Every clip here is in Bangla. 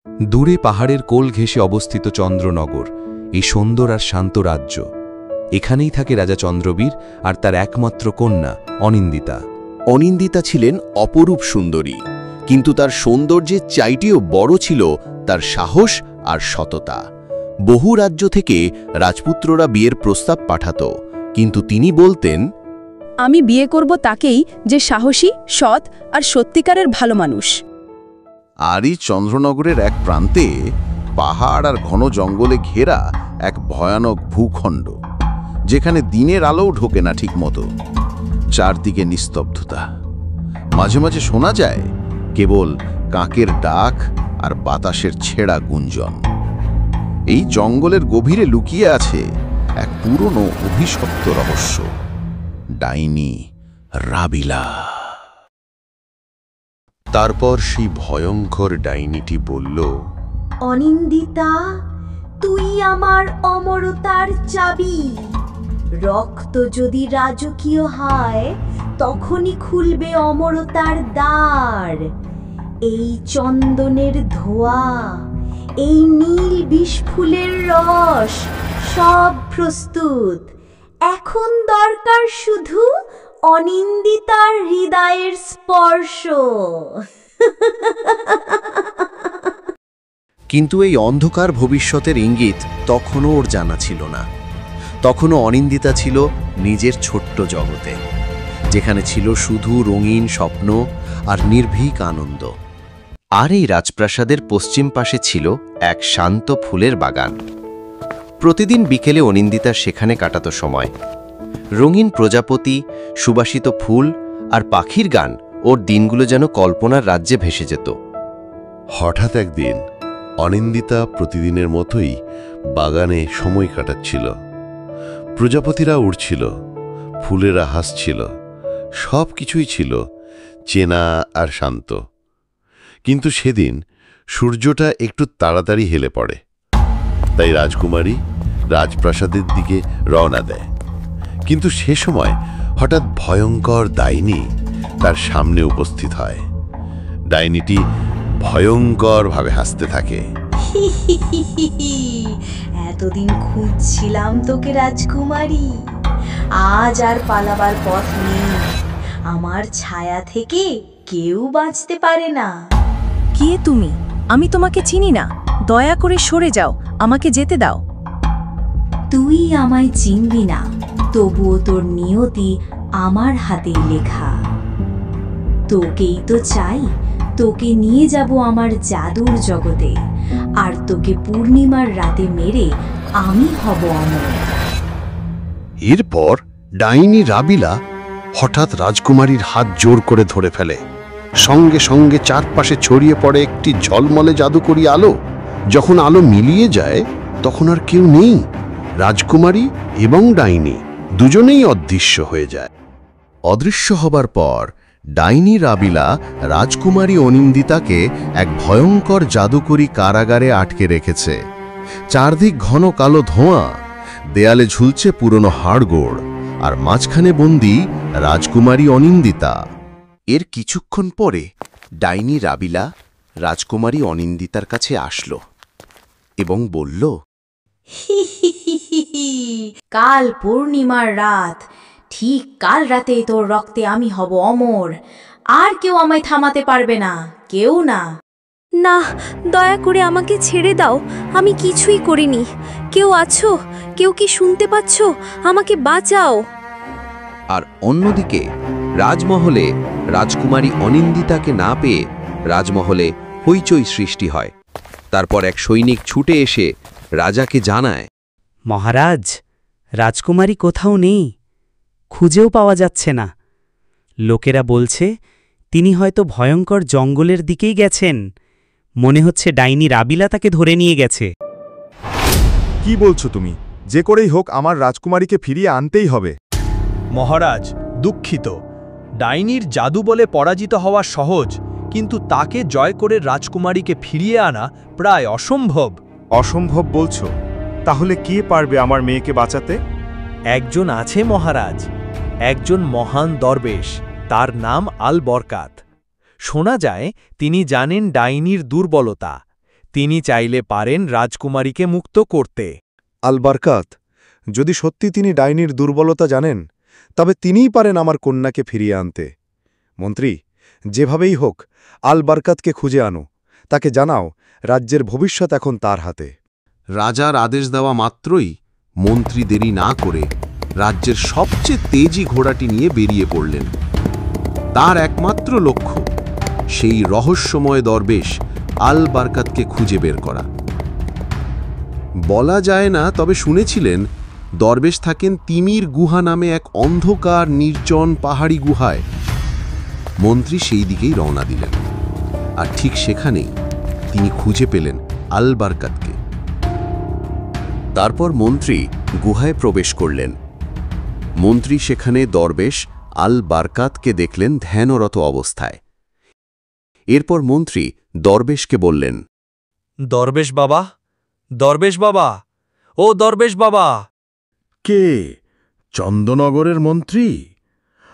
দূরে পাহাড়ের কোল ঘেঁষে অবস্থিত চন্দ্রনগর, এই সুন্দর আর শান্ত রাজ্য। এখানেই থাকে রাজা চন্দ্রবীর আর তার একমাত্র কন্যা অনিন্দিতা। অনিন্দিতা ছিলেন অপরূপ সুন্দরী, কিন্তু তার সৌন্দর্যের চাইতেও বড় ছিল তার সাহস আর সততা। বহু রাজ্য থেকে রাজপুত্ররা বিয়ের প্রস্তাব পাঠাত, কিন্তু তিনি বলতেন, আমি বিয়ে করব তাকেই যে সাহসী, সৎ আর সত্যিকারের ভালো মানুষ। আরই চন্দ্রনগরের এক প্রান্তে পাহাড় আর ঘন জঙ্গলে ঘেরা এক ভয়ানক ভূখণ্ড, যেখানে দিনের আলোও ঢোকে না ঠিকমতো। চারদিকে নিস্তব্ধতা, মাঝে মাঝে শোনা যায় কেবল কাকের ডাক আর বাতাসের ছেঁড়া গুঞ্জন। এই জঙ্গলের গভীরে লুকিয়ে আছে এক পুরনো অভিশপ্ত রহস্য, ডাইনি রাবিলা। তারপর সেই ভয়ঙ্কর ডাইনিটি বলল, অনিন্দিতা, তুই আমার অমরতার চাবি। রক্ত যদি রাজকীয় হয়, তখনই খুলবে অমরতার দ্বার। এই চন্দনের ধোঁয়া, এই নীল বিষফুলের রস, সব প্রস্তুত। এখন দরকার শুধু অনিন্দিতার হৃদয়ের স্পর্শ। কিন্তু এই অন্ধকার ভবিষ্যতের ইঙ্গিত তখনও ওর জানা ছিল না। তখনও অনিন্দিতা ছিল নিজের ছোট্ট জগতে, যেখানে ছিল শুধু রঙিন স্বপ্ন আর নির্ভীক আনন্দ। আর এই রাজপ্রাসাদের পশ্চিম পাশে ছিল এক শান্ত ফুলের বাগান। প্রতিদিন বিকেলে অনিন্দিতা সেখানে কাটাতো সময়। রঙিন প্রজাপতি, সুবাসিত ফুল আর পাখির গান ওর দিনগুলো যেন কল্পনার রাজ্যে ভেসে যেত। হঠাৎ একদিন অনিন্দিতা প্রতিদিনের মতোই বাগানে সময় কাটাচ্ছিল। প্রজাপতিরা উড়ছিল, ফুলেরা হাসছিল, সব কিছুই ছিল চেনা আর শান্ত। কিন্তু সেদিন সূর্যটা একটু তাড়াতাড়ি হেলে পড়ে, তাই রাজকুমারী রাজপ্রাসাদের দিকে রওনা দেয়। কিন্তু সে সময় হঠাৎ ভয়ঙ্কর ডাইনি তার সামনে উপস্থিত হয়। ডাইনিটি ভয়ঙ্করভাবে হাসতে থাকে। এতদিন খুঁজছিলাম তোকে রাজকুমারী, আজ আর পালাবার পথ নেই। আমার ছায়া থেকে কেউ বাঁচতে পারে না। কে তুমি? আমি তোমাকে চিনি না, দয়া করে সরে যাও, আমাকে যেতে দাও। তুই আমায় চিনবি না, তবুও তোর নিয়তি আমার হাতেই লেখা। তোকেই তো চাই, তোকে নিয়ে যাব আমার জাদুর জগতে, আর তোকে পূর্ণিমার রাতে মেরে আমি হব অমর। এরপর ডাইনি রাবিলা হঠাৎ রাজকুমারীর হাত জোর করে ধরে ফেলে। সঙ্গে সঙ্গে চারপাশে ছড়িয়ে পড়ে একটি ঝলমলে জাদুকরি আলো। যখন আলো মিলিয়ে যায়, তখন আর কেউ নেই। রাজকুমারী এবং ডাইনি দুজনেই অদৃশ্য হয়ে যায়। অদৃশ্য হবার পর ডাইনি রাবিলা রাজকুমারী অনিন্দিতাকে এক ভয়ঙ্কর জাদুকরি কারাগারে আটকে রেখেছে। চারদিক ঘন কালো ধোঁয়া, দেয়ালে ঝুলছে পুরনো হাড়গোড়, আর মাঝখানে বন্দী রাজকুমারী অনিন্দিতা। এর কিছুক্ষণ পরে ডাইনি রাবিলা রাজকুমারী অনিন্দিতার কাছে আসলো এবং বলল, কাল পূর্ণিমার রাত, ঠিক কাল রাতে তোর রক্তে আমি হব অমর। আর কেউ আমায় থামাতে পারবে না, কেউ না। না, দয়া করে আমাকে ছেড়ে দাও, আমি কিছুই করিনি। কেউ আছো? কেউ কি শুনতে পাচ্ছ? আমাকে বাঁচাও। আর অন্যদিকে রাজমহলে রাজকুমারী অনিন্দিতাকে না পেয়ে রাজমহলে হইচই সৃষ্টি হয়। তারপর এক সৈনিক ছুটে এসে রাজাকে জানায়, মহারাজ, রাজকুমারী কোথাও নেই, খুঁজেও পাওয়া যাচ্ছে না। লোকেরা বলছে তিনি হয়তো ভয়ঙ্কর জঙ্গলের দিকেই গেছেন। মনে হচ্ছে ডাইনি রাবিলা তাকে ধরে নিয়ে গেছে। কি বলছো তুমি? যে করেই হোক আমার রাজকুমারীকে ফিরিয়ে আনতেই হবে। মহারাজ, দুঃখিত, ডাইনির জাদু বলে পরাজিত হওয়া সহজ, কিন্তু তাকে জয় করে রাজকুমারীকে ফিরিয়ে আনা প্রায় অসম্ভব। অসম্ভব বলছো? তাহলে কে পারবে আমার মেয়েকে বাঁচাতে? একজন আছে মহারাজ, একজন মহান দরবেশ, তার নাম আল বরকাত। শোনা যায় তিনি জানেন ডাইনির দুর্বলতা। তিনি চাইলে পারেন রাজকুমারীকে মুক্ত করতে। আলবারকাত, যদি সত্যি তিনি ডাইনির দুর্বলতা জানেন, তবে তিনিই পারেন আমার কন্যাকে ফিরিয়ে আনতে। মন্ত্রী, যেভাবেই হোক আলবারকাতকে খুঁজে আনো। তাকে জানাও রাজ্যের ভবিষ্যৎ এখন তার হাতে। রাজার আদেশ দেওয়া মাত্রই মন্ত্রী দেরি না করে রাজ্যের সবচেয়ে তেজি ঘোড়াটি নিয়ে বেরিয়ে পড়লেন। তার একমাত্র লক্ষ্য সেই রহস্যময় দরবেশ আলবারকাতকে খুঁজে বের করা। বলা যায় না, তবে শুনেছিলেন দরবেশ থাকেন তিমির গুহা নামে এক অন্ধকার নির্জন পাহাড়ি গুহায়। মন্ত্রী সেই দিকেই রওনা দিলেন, আর ঠিক সেখানেই তিনি খুঁজে পেলেন আলবারকাতকে। তারপর মন্ত্রী গুহায় প্রবেশ করলেন। মন্ত্রী সেখানে দরবেশ আলবারকাতকে দেখলেন ধ্যানরত অবস্থায়। এরপর মন্ত্রী দরবেশকে বললেন, দরবেশ বাবা, দরবেশ বাবা, ও দরবেশ বাবা। কে? চন্দনগরের মন্ত্রী?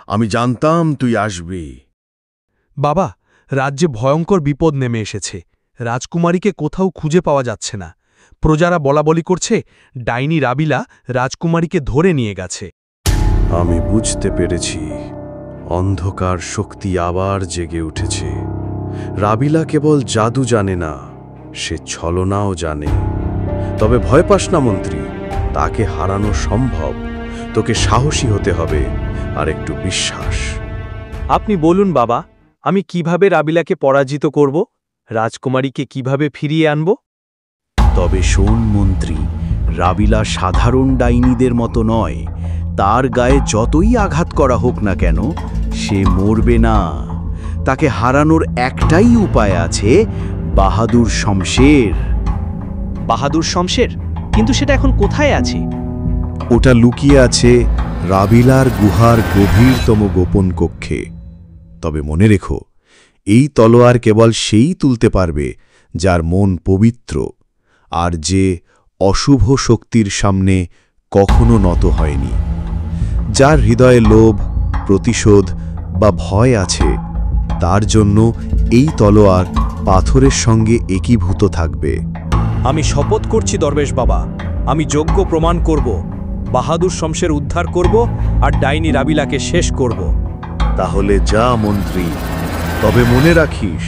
আমি জানতাম তুই আসবি। বাবা, রাজ্যে ভয়ঙ্কর বিপদ নেমে এসেছে। রাজকুমারীকে কোথাও খুঁজে পাওয়া যাচ্ছে না। প্রজারা বলাবলি করছে ডাইনি রাবিলা রাজকুমারীকে ধরে নিয়ে গেছে। আমি বুঝতে পেরেছি, অন্ধকার শক্তি আবার জেগে উঠেছে। রাবিলা কেবল জাদু জানে না, সে ছলনাও জানে। তবে ভয় পাস না মন্ত্রী, তাকে হারানো সম্ভব। তোকে সাহসী হতে হবে আর একটু বিশ্বাস। আপনি বলুন বাবা, আমি কিভাবে রাবিলাকে পরাজিত করব? রাজকুমারীকে কিভাবে ফিরিয়ে আনব? তবে শোন মন্ত্রী, রাবিলা সাধারণ ডাইনিদের মতো নয়। তার গায়ে যতই আঘাত করা হোক না কেন, সে মরবে না। তাকে হারানোর একটাই উপায় আছে, বাহাদুর শমশের। বাহাদুর শমশের? কিন্তু সেটা এখন কোথায় আছে? ওটা লুকিয়ে আছে রাবিলার গুহার গভীরতম গোপন কক্ষে। তবে মনে রেখো, এই তলোয়ার কেবল সেই তুলতে পারবে যার মন পবিত্র, আর যে অশুভ শক্তির সামনে কখনো নত হয়নি। যার হৃদয়ে লোভ, প্রতিশোধ বা ভয় আছে, তার জন্য এই তলোয়ার পাথরের সঙ্গে একীভূত থাকবে। আমি শপথ করছি দরবেশ বাবা, আমি যোগ্য প্রমাণ করব, বাহাদুর শমশের উদ্ধার করব আর ডাইনি রাবিলাকে শেষ করব। তাহলে যা মন্ত্রী, তবে মনে রাখিস,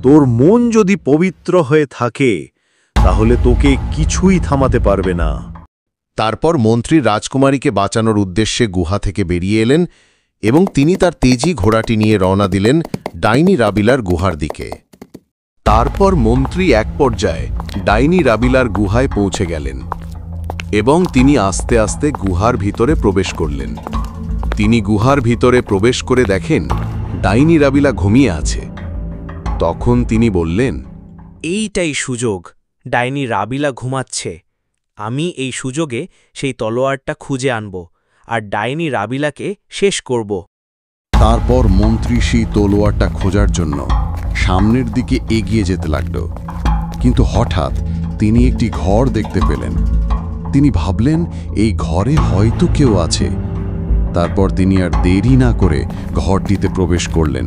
তোর মন যদি পবিত্র হয়ে থাকে, তাহলে তোকে কিছুই থামাতে পারবে না। তারপর মন্ত্রী রাজকুমারীকে বাঁচানোর উদ্দেশ্যে গুহা থেকে বেরিয়ে এলেন এবং তিনি তার তেজি ঘোড়াটি নিয়ে রওনা দিলেন ডাইনি রাবিলার গুহার দিকে। তারপর মন্ত্রী এক পর্যায়ে ডাইনি রাবিলার গুহায় পৌঁছে গেলেন এবং তিনি আস্তে আস্তে গুহার ভিতরে প্রবেশ করলেন। তিনি গুহার ভিতরে প্রবেশ করে দেখেন ডাইনি রাবিলা ঘুমিয়ে আছে। তখন তিনি বললেন, এইটাই সুযোগ, ডাইনি রাবিলা ঘুমাচ্ছে। আমি এই সুযোগে সেই তলোয়ারটা খুঁজে আনব আর ডাইনি রাবিলাকে শেষ করব। তারপর মন্ত্রী সেই তলোয়ারটা খোঁজার জন্য সামনের দিকে এগিয়ে যেতে লাগল। কিন্তু হঠাৎ তিনি একটি ঘর দেখতে পেলেন। তিনি ভাবলেন এই ঘরে হয়তো কেউ আছে। তারপর তিনি আর দেরি না করে ঘরটিতে প্রবেশ করলেন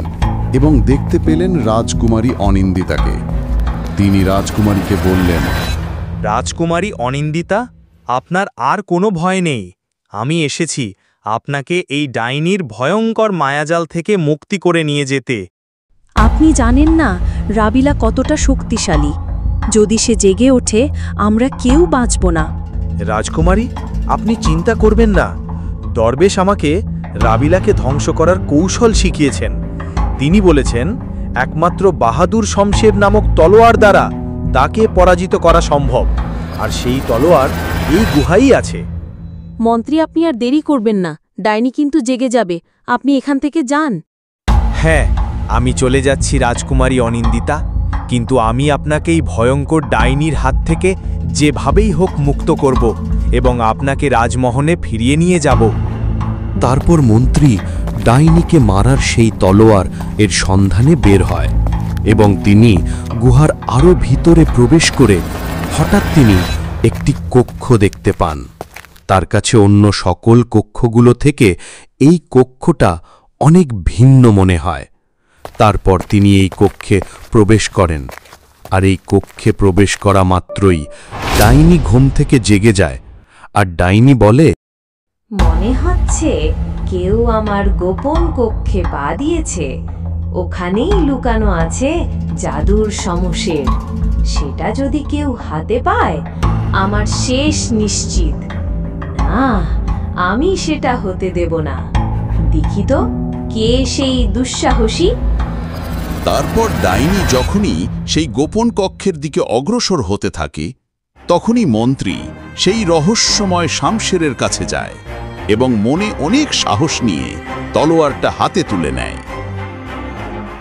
এবং দেখতে পেলেন রাজকুমারী অনিন্দিতাকে। তিনি রাজকুমারীকে বললেন, রাজকুমারী অনিন্দিতা, আপনার আর কোনো ভয় নেই। আমি এসেছি আপনাকে এই ডাইনির ভয়ঙ্কর মায়াজাল থেকে মুক্তি করে নিয়ে যেতে। আপনি জানেন না রাবিলা কতটা শক্তিশালী। যদি সে জেগে ওঠে, আমরা কেউ বাঁচব না। রাজকুমারী, আপনি চিন্তা করবেন না। দরবেশ আমাকে রাবিলাকে ধ্বংস করার কৌশল শিখিয়েছেন। তিনি বলেছেন একমাত্র বাহাদুর শমশের নামক তলোয়ার দ্বারা তাকে পরাজিত করা সম্ভব, আর সেই তলোয়ার এই গুহাই আছে। মন্ত্রী, আপনি আর দেরি করবেন না। ডাইনি কিন্তু জেগে যাবে। আপনি এখান থেকে যান। হ্যাঁ, আমি চলে যাচ্ছি রাজকুমারী অনিন্দিতা, কিন্তু আমি আপনাকে এই ভয়ঙ্কর ডাইনির হাত থেকে যেভাবেই হোক মুক্ত করব এবং আপনাকে রাজমহলে ফিরিয়ে নিয়ে যাব। তারপর মন্ত্রী ডাইনিকে মারার সেই তলোয়ার এর সন্ধানে বের হয় এবং তিনি গুহার আরো ভিতরে প্রবেশ করে হঠাৎ তিনি একটি কক্ষ দেখতে পান। তার কাছে অন্য সকল কক্ষগুলো থেকে এই কক্ষটা অনেক ভিন্ন মনে হয়। তারপর তিনি এই কক্ষে প্রবেশ করেন আর এই কক্ষে প্রবেশ করা মাত্রই ডাইনি ঘুম থেকে জেগে যায়, আর ডাইনি বলে, মনে হচ্ছে কেউ আমার গোপন কক্ষে পা দিয়েছে। ওখানেই লুকানো আছে জাদুর সমশের। সেটা যদি কেউ হাতে পায়, আমার শেষ নিশ্চিত। না, আমি সেটা হতে দেব না। দেখি তো কে সেই দুঃসাহসী। তারপর ডাইনি যখনই সেই গোপন কক্ষের দিকে অগ্রসর হতে থাকে, তখনই মন্ত্রী সেই রহস্যময় শামশেরের কাছে যায় এবং মনে অনেক সাহস নিয়ে তলোয়ারটা হাতে তুলে নেয়।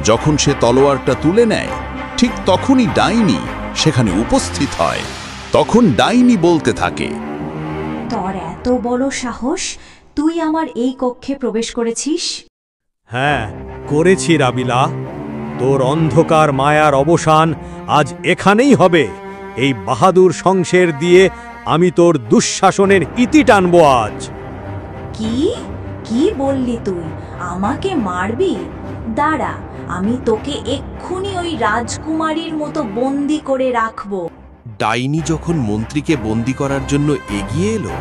যখন সে তলোয়ারটা তুলে নেয়, ঠিক তখনই ডাইনি সেখানে উপস্থিত হয়। তখন ডাইনি বলতে থাকে, তোর এত বড় সাহস, তুই আমার এই কক্ষে প্রবেশ করেছিস? হ্যাঁ, করেছি রাবিলা। তোর অন্ধকার মায়ার অবসান আজ এখানেই হবে। এই বাহাদুর শমশের দিয়ে আমি তোর দুঃশাসনের ইতি টানবো আজ। কি কি বললি তুই? আমাকে মারবি? দাঁড়া, আমি তোকে এক্ষুনি ওই রাজকুমারীর মতো বন্দি করে রাখবো। ডাইনি যখন মন্ত্রীকে বন্দি করার জন্য এগিয়ে এলো,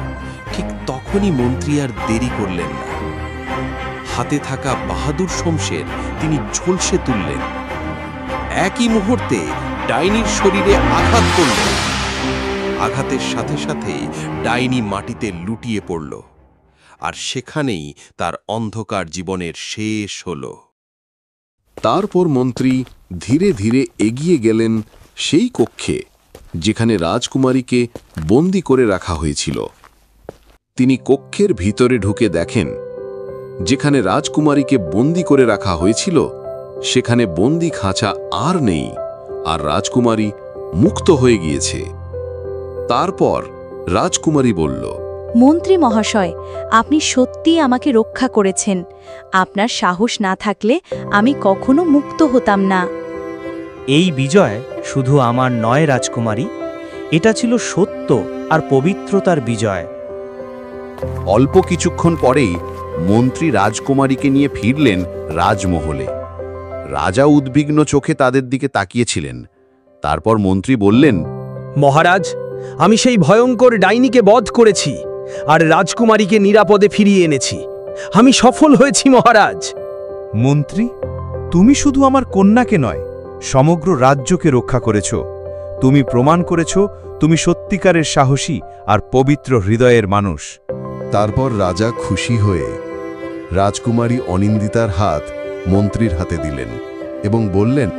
ঠিক তখনই মন্ত্রী আর দেরি করলেন না। হাতে থাকা বাহাদুর শমশের তিনি ঝলসে তুললেন। একই মুহূর্তে ডাইনির শরীরে আঘাত করলেন। আঘাতের সাথে সাথে ডাইনি মাটিতে লুটিয়ে পড়ল, আর সেখানেই তার অন্ধকার জীবনের শেষ হল। তারপর মন্ত্রী ধীরে ধীরে এগিয়ে গেলেন সেই কক্ষে যেখানে রাজকুমারীকে বন্দি করে রাখা হয়েছিল। তিনি কক্ষের ভিতরে ঢুকে দেখেন, যেখানে রাজকুমারীকে বন্দি করে রাখা হয়েছিল সেখানে বন্দি খাঁচা আর নেই, আর রাজকুমারী মুক্ত হয়ে গিয়েছে। তারপর রাজকুমারী বলল, মন্ত্রী মহাশয়, আপনি সত্যিই আমাকে রক্ষা করেছেন। আপনার সাহস না থাকলে আমি কখনো মুক্ত হতাম না। এই বিজয় শুধু আমার নয় রাজকুমারী, এটা ছিল সত্য আর পবিত্রতার বিজয়। অল্প কিছুক্ষণ পরেই মন্ত্রী রাজকুমারীকে নিয়ে ফিরলেন রাজমহলে। রাজা উদ্বিগ্ন চোখে তাদের দিকে তাকিয়েছিলেন। তারপর মন্ত্রী বললেন, মহারাজ, আমি সেই ভয়ঙ্কর ডাইনিকে বধ করেছি আর রাজকুমারীকে নিরাপদে ফিরিয়ে এনেছি। আমি সফল হয়েছি মহারাজ। মন্ত্রী, তুমি শুধু আমার কন্যাকে নয়, সমগ্র রাজ্যকে রক্ষা করেছ। তুমি প্রমাণ করেছ তুমি সত্যিকারের সাহসী আর পবিত্র হৃদয়ের মানুষ। তারপর রাজা খুশি হয়ে রাজকুমারী অনিন্দিতার হাত মন্ত্রীর হাতে দিলেন এবং বললেন,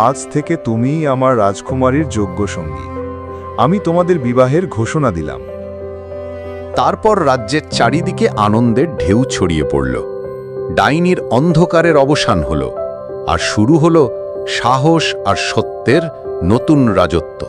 আজ থেকে তুমিই আমার রাজকুমারীর যোগ্য সঙ্গী। আমি তোমাদের বিবাহের ঘোষণা দিলাম। তারপর রাজ্যের চারিদিকে আনন্দের ঢেউ ছড়িয়ে পড়ল। ডাইনির অন্ধকারের অবসান হল, আর শুরু হল সাহস আর সত্যের নতুন রাজত্ব।